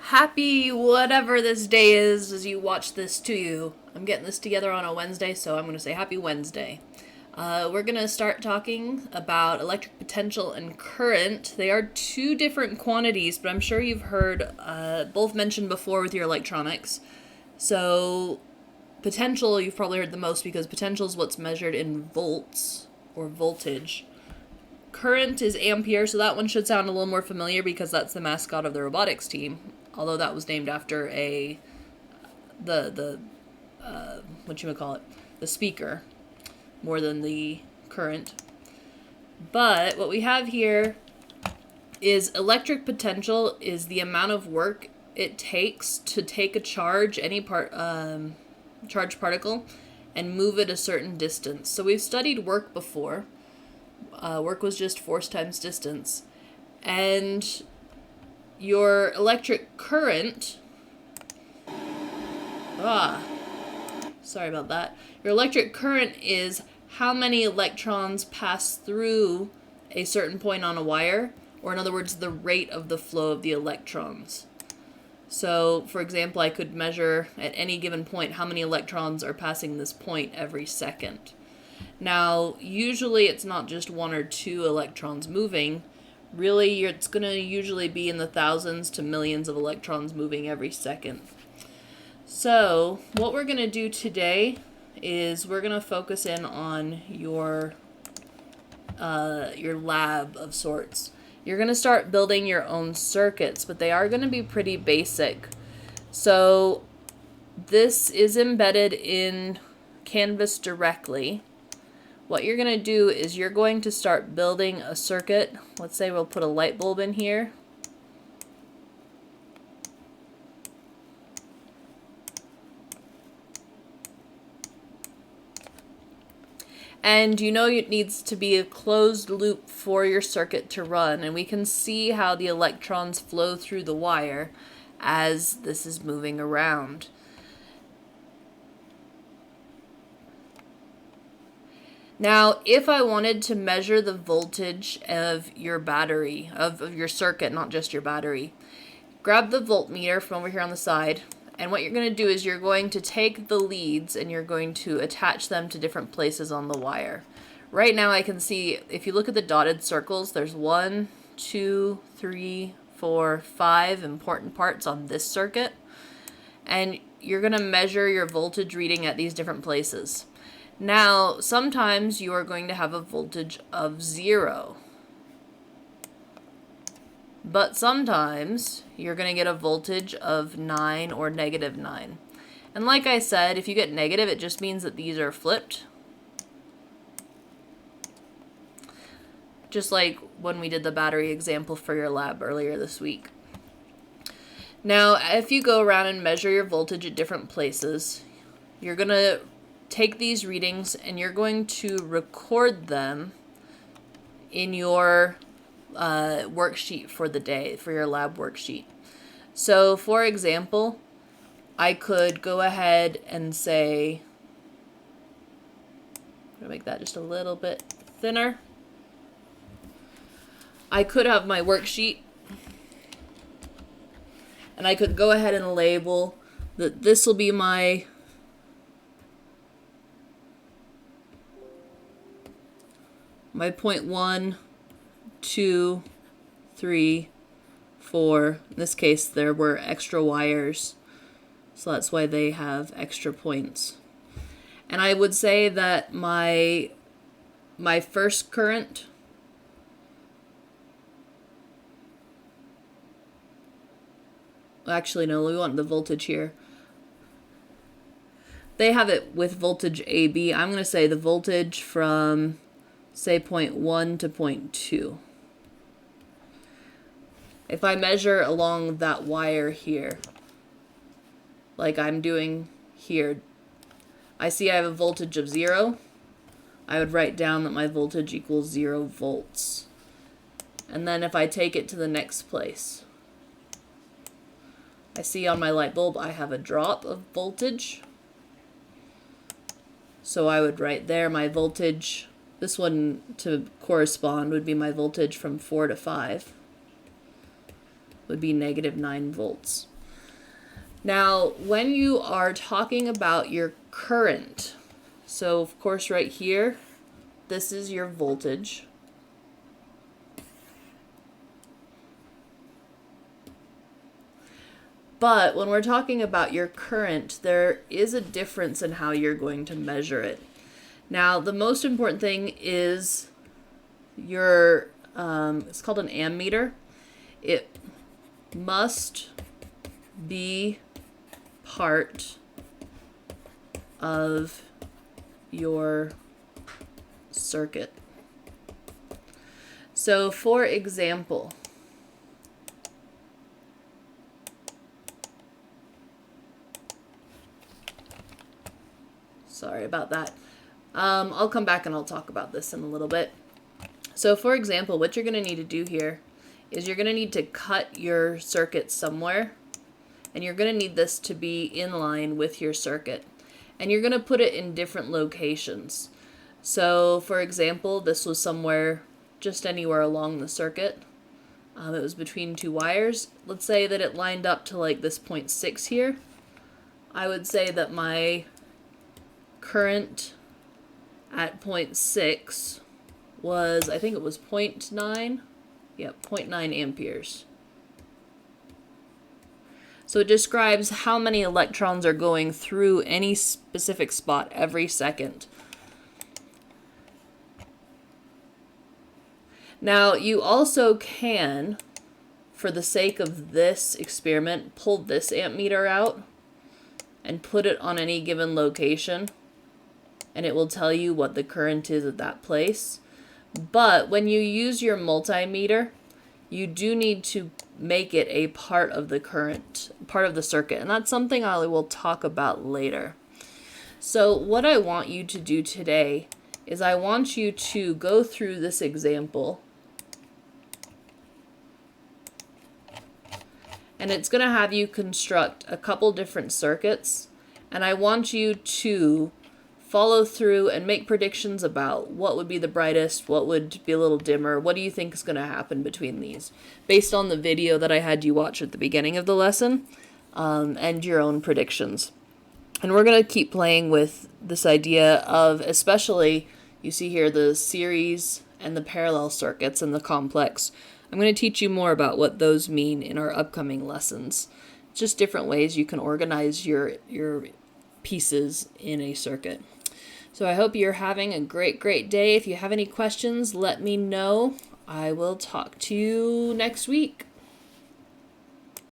Happy whatever this day is as you watch this to you. I'm getting this together on a Wednesday, so I'm going to say happy Wednesday. We're going to start talking about electric potential and current. They are two different quantities, but I'm sure you've heard both mentioned before with your electronics. So, potential you've probably heard the most because potential is what's measured in volts or voltage. Current is ampere, so that one should sound a little more familiar because that's the mascot of the robotics team. Although that was named after the what you would call it, the speaker, more than the current. But what we have here is electric potential is the amount of work it takes to take a charge, any charged particle, and move it a certain distance. So we've studied work before. Work was just force times distance. And your electric current, sorry about that. Your electric current is how many electrons pass through a certain point on a wire, or in other words, the rate of the flow of the electrons. So, for example, I could measure at any given point how many electrons are passing this point every second. Now, usually it's not just one or two electrons moving. Really, it's going to usually be in the thousands to millions of electrons moving every second. So, what we're going to do today is we're going to focus in on your lab of sorts. You're going to start building your own circuits, but they are going to be pretty basic. So, this is embedded in Canvas directly. What you're going to do is you're going to start building a circuit. Let's say we'll put a light bulb in here. And you know it needs to be a closed loop for your circuit to run. And we can see how the electrons flow through the wire as this is moving around. Now, if I wanted to measure the voltage of your battery, of your circuit, not just your battery, grab the voltmeter from over here on the side, and what you're going to do is you're going to take the leads and you're going to attach them to different places on the wire. Right now I can see, if you look at the dotted circles, there's 1, 2, 3, 4, 5 important parts on this circuit, and you're going to measure your voltage reading at these different places. Now, sometimes you are going to have a voltage of 0. But sometimes you're going to get a voltage of 9 or negative 9. And like I said, if you get negative, it just means that these are flipped. Just like when we did the battery example for your lab earlier this week. Now, if you go around and measure your voltage at different places, you're going to take these readings and you're going to record them in your worksheet for the day, for your lab worksheet. So, for example, I could go ahead and say, I'm going to make that just a little bit thinner. I could have my worksheet, and I could go ahead and label that this will be my point 1, 2, 3, 4. In this case, there were extra wires, so that's why they have extra points. And I would say that my first current, actually no, we want the voltage here. They have it with voltage AB. I'm going to say the voltage from, say, point 1 to point 2. If I measure along that wire here, like I'm doing here, I see I have a voltage of 0. I would write down that my voltage equals 0 volts. And then if I take it to the next place, I see on my light bulb I have a drop of voltage. So I would write there my voltage. This one to correspond would be my voltage from 4 to 5. Would be negative 9 volts. Now, when you are talking about your current, so of course right here, this is your voltage. But when we're talking about your current, there is a difference in how you're going to measure it. Now, the most important thing is your, it's called an ammeter. It must be part of your circuit. So, for example, sorry about that. I'll come back and I'll talk about this in a little bit. So for example, what you're going to need to do here is you're going to need to cut your circuit somewhere, and you're going to need this to be in line with your circuit. And you're going to put it in different locations. So for example, this was somewhere just anywhere along the circuit. It was between two wires. Let's say that it lined up to like this 0.6 here. I would say that my current at 0.6 was, I think it was 0.9. Yep, 0.9 amperes. So it describes how many electrons are going through any specific spot every second. Now, you also can, for the sake of this experiment, pull this ammeter out and put it on any given location, and it will tell you what the current is at that place. But when you use your multimeter, you do need to make it a part of the current, part of the circuit, and that's something I will talk about later. So what I want you to do today is I want you to go through this example, and it's going to have you construct a couple different circuits, and I want you to follow through and make predictions about what would be the brightest, what would be a little dimmer, what do you think is going to happen between these, based on the video that I had you watch at the beginning of the lesson, and your own predictions. And we're going to keep playing with this idea of, especially, you see here the series and the parallel circuits and the complex. I'm going to teach you more about what those mean in our upcoming lessons. Just different ways you can organize your pieces in a circuit. So I hope you're having a great day. If you have any questions, let me know. I will talk to you next week.